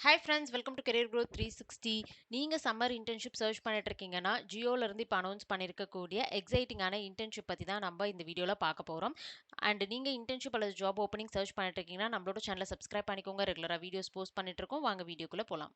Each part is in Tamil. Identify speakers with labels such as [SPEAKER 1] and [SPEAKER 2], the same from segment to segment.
[SPEAKER 1] Hi friends, welcome to career growth 360. நீங்கள் சம்மர் இன்டர்ன்ஷிப் சர்ச் பண்ணிட்டு இருக்கீங்கன்னா ஜியோலேருந்து இப்போ அனௌன்ஸ் பண்ணியிருக்கக்கூடிய எக்ஸைட்டிங்கான இன்டர்ன்ஷிப் பற்றி தான் நம்ம இந்த வீடியோவில் பார்க்க போகிறோம். அண்ட் நீங்கள் இன்டர்ன்ஷிப் அல்லது ஜாப் ஓப்பனிங் சர்ச் பண்ணிட்டு இருக்கீங்கன்னா நம்மளோட சேனலை சப்ஸ்கிரைப் பண்ணிக்கோங்க. ரெகுலராக வீடியோஸ் போஸ்ட் பண்ணிட்டு இருக்கோம். வாங்க வீடியோக்குள்ளே போகலாம்.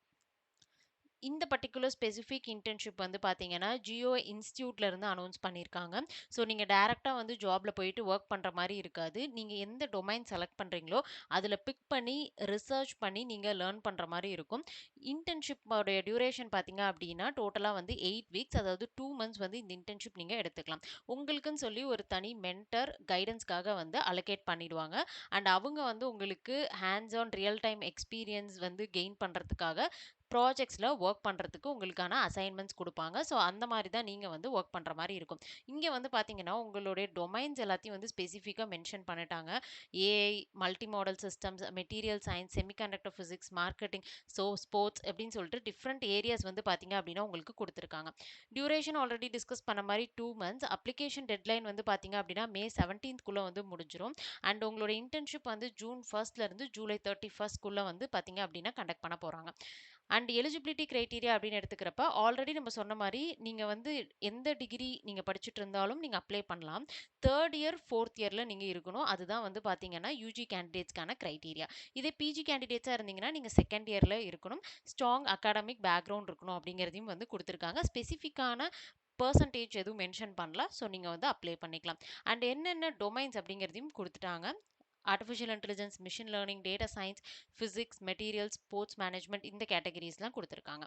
[SPEAKER 1] இந்த பர்டிகுலர் ஸ்பெசிஃபிக் இன்டர்ன்ஷிப் வந்து பார்த்தீங்கன்னா ஜியோ இன்ஸ்டியூட்ல இருந்து அனௌன்ஸ் பண்ணியிருக்காங்க. ஸோ நீங்கள் டேரெக்டாக வந்து ஜாப்ல போயிட்டு ஒர்க் பண்ணுற மாதிரி இருக்காது. நீங்கள் எந்த டொமைன் செலக்ட் பண்ணுறீங்களோ அதில் பிக் பண்ணி ரிசர்ச் பண்ணி நீங்கள் லேர்ன் பண்ணுற மாதிரி இருக்கும். இன்டர்ன்ஷிப்போடைய டியூரேஷன் பார்த்தீங்க அப்படின்னா டோட்டலாக வந்து 8 வீக்ஸ், அதாவது 2 மந்த்ஸ் வந்து இந்த இன்டர்ன்ஷிப் நீங்கள் எடுத்துக்கலாம். உங்களுக்குன்னு சொல்லி ஒரு தனி மென்டர் கைடன்ஸ்க்காக வந்து அலோகேட் பண்ணிடுவாங்க. அண்ட் அவங்க வந்து உங்களுக்கு hands on real time experience வந்து கெயின் பண்ணுறதுக்காக ப்ராஜெக்ட்ஸில் ஒர்க் பண்ணுறதுக்கு உங்களுக்கான அசைன்மெண்ட்ஸ் கொடுப்பாங்க. ஸோ அந்த மாதிரி தான் நீங்கள் வந்து ஒர்க் பண்ணுற மாதிரி இருக்கும். இங்கே வந்து பார்த்தீங்கன்னா உங்களுடைய டொமைன்ஸ் எல்லாத்தையும் வந்து ஸ்பெசிஃபிக்காக மென்ஷன் பண்ணிட்டாங்க. AI, multi model systems, material science, semiconductor physics, marketing, so sports அப்படின்னு சொல்லிட்டு டிஃப்ரெண்ட் ஏரியாஸ் வந்து பார்த்தீங்க அப்படின்னா உங்களுக்கு கொடுத்துருக்காங்க. டியூரேஷன் ஆல்ரெடி டிஸ்கஸ் பண்ண மாதிரி 2 மந்த்ஸ். அப்ளிகேஷன் டெட்லைன் வந்து பார்த்தீங்க அப்படின்னா மே 17th வந்து முடிஞ்சிடும். அண்ட் உங்களோட இன்டர்ன்ஷிப் வந்து ஜூன் 1 ஜூலை 31 வந்து பார்த்தீங்க அப்படின்னா கண்டக்ட் பண்ண போகிறாங்க. அண்ட் எலிஜிபிலிட்டி கிரைட்டீரியா அப்படின்னு எடுத்துக்கிறப்ப ஆல்ரெடி நம்ம சொன்ன மாதிரி நீங்கள் வந்து எந்த டிகிரி நீங்கள் படிச்சுட்டு இருந்தாலும் நீங்கள் அப்ளை பண்ணலாம். 3rd இயர் 4th இயரில் நீங்கள் இருக்கணும். அதுதான் வந்து பார்த்தீங்கன்னா யூஜி கேண்டிடேட்ஸ்க்கான கிரைட்டீரியா. இதே பிஜி கேண்டிடேட்ஸாக இருந்தீங்கன்னா நீங்கள் 2nd இயரில் இருக்கணும். ஸ்ட்ராங் அகாடமிக் பேக்ரவுண்ட் இருக்கணும் அப்படிங்கிறதையும் வந்து கொடுத்துருக்காங்க. ஸ்பெசிஃபிக்கான பர்சன்டேஜ் எதுவும் மென்ஷன் பண்ணல. ஸோ நீங்கள் வந்து அப்ளை பண்ணிக்கலாம். அண்ட் என்னென்ன டொமைன்ஸ் அப்படிங்கிறதையும் கொடுத்துட்டாங்க. Artificial intelligence, machine learning, data science, physics, materials, sports management, இந்த கேட்டகரிஸ்லாம் கொடுத்துருக்காங்க.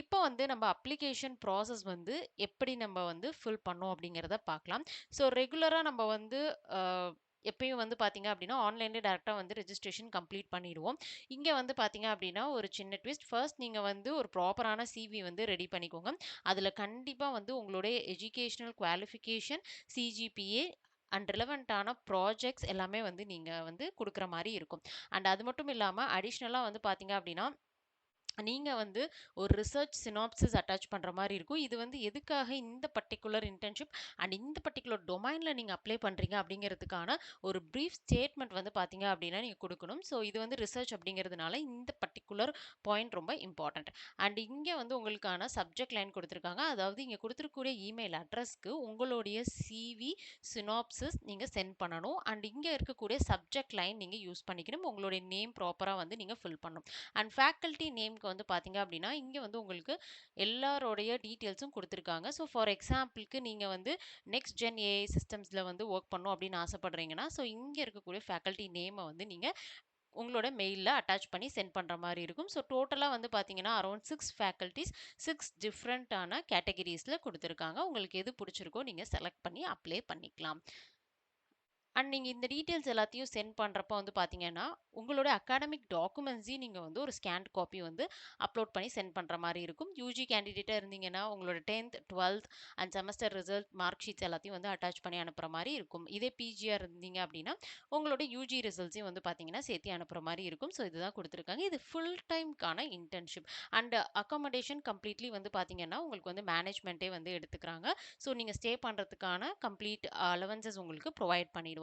[SPEAKER 1] இப்போ வந்து நம்ம அப்ளிகேஷன் ப்ராசஸ் வந்து எப்படி நம்ம வந்து ஃபில் பண்ணோம் அப்படிங்கிறத பார்க்கலாம். ஸோ ரெகுலராக நம்ம வந்து எப்பயும் வந்து பார்த்தீங்க அப்படின்னா ஆன்லைன்லேயே டேரெக்டாக வந்து ரெஜிஸ்ட்ரேஷன் கம்ப்ளீட் பண்ணிடுவோம். இங்கே வந்து பார்த்தீங்க அப்படின்னா ஒரு சின்ன ட்விஸ்ட். ஃபர்ஸ்ட் நீங்கள் வந்து ஒரு ப்ராப்பரான சிவி வந்து ரெடி பண்ணிக்கோங்க. அதில் கண்டிப்பாக வந்து உங்களுடைய எஜுகேஷனல் குவாலிஃபிகேஷன், சிஜிபிஏ அண்ட் ரிலவெண்ட்டான ப்ராஜெக்ட்ஸ் எல்லாமே வந்து நீங்கள் வந்து கொடுக்குற மாதிரி இருக்கும். அண்ட் அது மட்டும் இல்லாமல் அடிஷ்னலாக வந்து பார்த்தீங்க அப்படின்னா நீங்கள் வந்து ஒரு ரிசர்ச் சினாப்சிஸ் அட்டாச் பண்ணுற மாதிரி இருக்கும். இது வந்து எதுக்காக இந்த பர்டிகுலர் இன்டர்ன்ஷிப் அண்ட் இந்த பர்டிகுலர் டொமைனில் நீங்கள் அப்ளை பண்ணுறீங்க அப்படிங்கிறதுக்கான ஒரு ப்ரீஃப் ஸ்டேட்மெண்ட் வந்து பார்த்தீங்க அப்படின்னா நீங்கள் கொடுக்கணும். ஸோ இது வந்து ரிசர்ச் அப்படிங்கிறதுனால இந்த பர்டிகுலர் பாயிண்ட் ரொம்ப இம்பார்ட்டண்ட். அண்ட் இங்கே வந்து உங்களுக்கான சப்ஜெக்ட் லைன் கொடுத்துருக்காங்க. அதாவது இங்கே கொடுத்துருக்கூடிய இமெயில் அட்ரஸ்க்கு உங்களுடைய சிவி சினாப்சிஸ் நீங்கள் சென்ட் பண்ணணும். அண்ட் இங்கே இருக்கக்கூடிய சப்ஜெக்ட் லைன் நீங்கள் யூஸ் பண்ணிக்கணும். உங்களுடைய நேம் ப்ராப்பராக வந்து நீங்கள் ஃபில் பண்ணணும். அண்ட் ஃபேக்கல்ட்டி நேம்க்கு வந்து பார்த்தீங்க அப்படின்னா இங்கே வந்து உங்களுக்கு எல்லாரோடைய டீட்டெயில்ஸும் கொடுத்துருக்காங்க. ஸோ ஃபார் எக்ஸாம்பிளுக்கு நீங்கள் வந்து நெக்ஸ்ட் ஜென் ஏஐ சிஸ்டம்ஸில் வந்து ஒர்க் பண்ணணும் அப்படின்னு ஆசைப்படுறீங்கன்னா ஸோ இங்கே இருக்கக்கூடிய ஃபேக்கல்ட்டி நேமை வந்து நீங்கள் உங்களோட மெயிலில் அட்டாச் பண்ணி சென்ட் பண்ணுற மாதிரி இருக்கும். ஸோ டோட்டலாக வந்து பார்த்தீங்கன்னா அரௌண்ட் 6 ஃபேக்கல்ட்டிஸ் 6 டிஃப்ரெண்ட்டான கேட்டகரிஸில் கொடுத்துருக்காங்க. உங்களுக்கு எது பிடிச்சிருக்கோ நீங்கள் செலக்ட் பண்ணி அப்ளை பண்ணிக்கலாம். அண்ட் நீங்கள் இந்த டீட்டெயில்ஸ் எல்லாத்தையும் சென்ட் பண்ணுறப்ப வந்து பார்த்தீங்கன்னா உங்களோட அகாடமிக் டாக்குமெண்ட்ஸையும் நீங்கள் வந்து ஒரு ஸ்கேன் காப்பி வந்து அப்லோட் பண்ணி சென்ட் பண்ணுற மாதிரி இருக்கும். யூஜி கேண்டிடேட்டாக இருந்தீங்கன்னா உங்களோட 10th 12th and semester result mark sheets எல்லாத்தையும் வந்து அட்டாச் பண்ணி அனுப்புகிற மாதிரி இருக்கும். இதே பிஜியாக இருந்தீங்க அப்படின்னா உங்களோட யூஜி ரிசல்ட்ஸையும் வந்து பார்த்தீங்கன்னா சேர்த்து அனுப்புகிற மாதிரி இருக்கும். ஸோ இதுதான் கொடுத்துருக்காங்க. இது ஃபுல் டைம்க்கான இன்டர்ன்ஷிப். அண்ட் அகாமடேஷன் கம்ப்ளீட்லி வந்து பார்த்தீங்கன்னா உங்களுக்கு வந்து மேனேஜ்மெண்ட்டே வந்து எடுத்துக்கிறாங்க. ஸோ நீங்கள் ஸ்டே பண்ணுறதுக்கான கம்ப்ளீட் அலவன்சஸ் உங்களுக்கு ப்ரொவைட் பண்ணிடுவாங்க.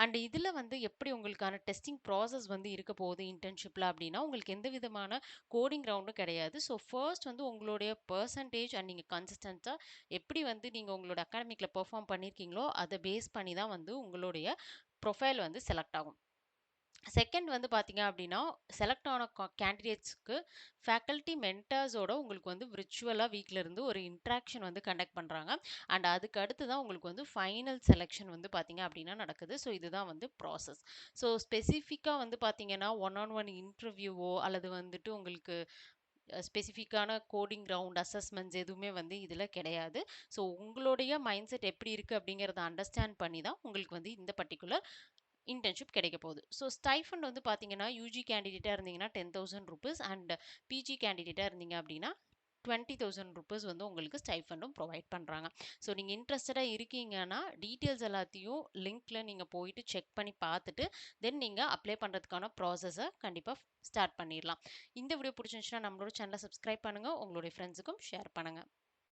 [SPEAKER 1] அண்ட் இதில் வந்து எப்படி உங்களுக்கான டெஸ்டிங் ப்ராசஸ் வந்து இருக்க போகுது இன்டர்ன்ஷிப்பில் அப்படின்னா உங்களுக்கு எந்த விதமான கோடிங் ரவுண்டும் கிடையாது. ஸோ ஃபர்ஸ்ட் வந்து உங்களுடைய பர்சன்டேஜ் அண்ட் நீங்கள் கன்சிஸ்டன்ஸாக எப்படி வந்து நீங்கள் உங்களோட அகாடமிக்கில் பெர்ஃபார்ம் பண்ணியிருக்கீங்களோ அதை பேஸ் பண்ணி தான் வந்து உங்களுடைய ப்ரொஃபைல் வந்து செலக்ட் ஆகும். செகண்ட் வந்து பார்த்தீங்க அப்படின்னா செலக்ட் ஆன கேண்டிடேட்ஸ்க்கு ஃபேக்கல்ட்டி மென்டர்ஸோட உங்களுக்கு வந்து விர்ச்சுவலாக வீட்டிலேருந்து ஒரு இன்ட்ராக்ஷன் வந்து கண்டக்ட் பண்ணுறாங்க. அண்ட் அதுக்கு அடுத்து தான் உங்களுக்கு வந்து ஃபைனல் செலெக்ஷன் வந்து பார்த்தீங்க அப்படின்னா நடக்குது. ஸோ இதுதான் வந்து ப்ராசஸ். ஸோ ஸ்பெசிஃபிக்காக வந்து பார்த்தீங்கன்னா ஒன் இன்டர்வியூவோ அல்லது வந்துட்டு உங்களுக்கு ஸ்பெசிஃபிக்கான கோடிங் ரவுண்ட் அசஸ்மெண்ட்ஸ் எதுவுமே வந்து இதில் கிடையாது. ஸோ உங்களுடைய மைண்ட் செட் எப்படி இருக்குது அப்படிங்கிறத அண்டர்ஸ்டாண்ட் பண்ணி தான் உங்களுக்கு வந்து இந்த பர்டிகுலர் இன்டர்ன்ஷிப் கிடைக்க போகுது. ஸோ ஸ்டைஃபண்ட் வந்து பார்த்தீங்கன்னா யூஜி கேண்டிடேட்டாக இருந்தீங்கன்னா 10,000 ருபீஸ் அண்ட் பிஜி கேண்டிடேட்டாக இருந்தீங்க அப்படின்னா 20,000 ருபீஸ் வந்து உங்களுக்கு ஸ்டைஃபண்டும் ப்ரொவைட் பண்ணுறாங்க. ஸோ நீங்கள் இன்ட்ரெஸ்டடாக இருக்கீங்கன்னா டீட்டெயில்ஸ் எல்லாத்தையும் லிங்க்கில் நீங்கள் போயிட்டு செக் பண்ணி பார்த்துட்டு தென் நீங்கள் அப்ளை பண்ணுறதுக்கான ப்ராசஸை கண்டிப்பாக ஸ்டார்ட் பண்ணிடலாம். இந்த வீடியோ பிடிச்சிருந்துச்சுன்னா நம்மளோட சேனலை சப்ஸ்கிரைப் பண்ணுங்கள், உங்களுடைய ஃப்ரெண்ட்ஸுக்கும் ஷேர் பண்ணுங்கள்.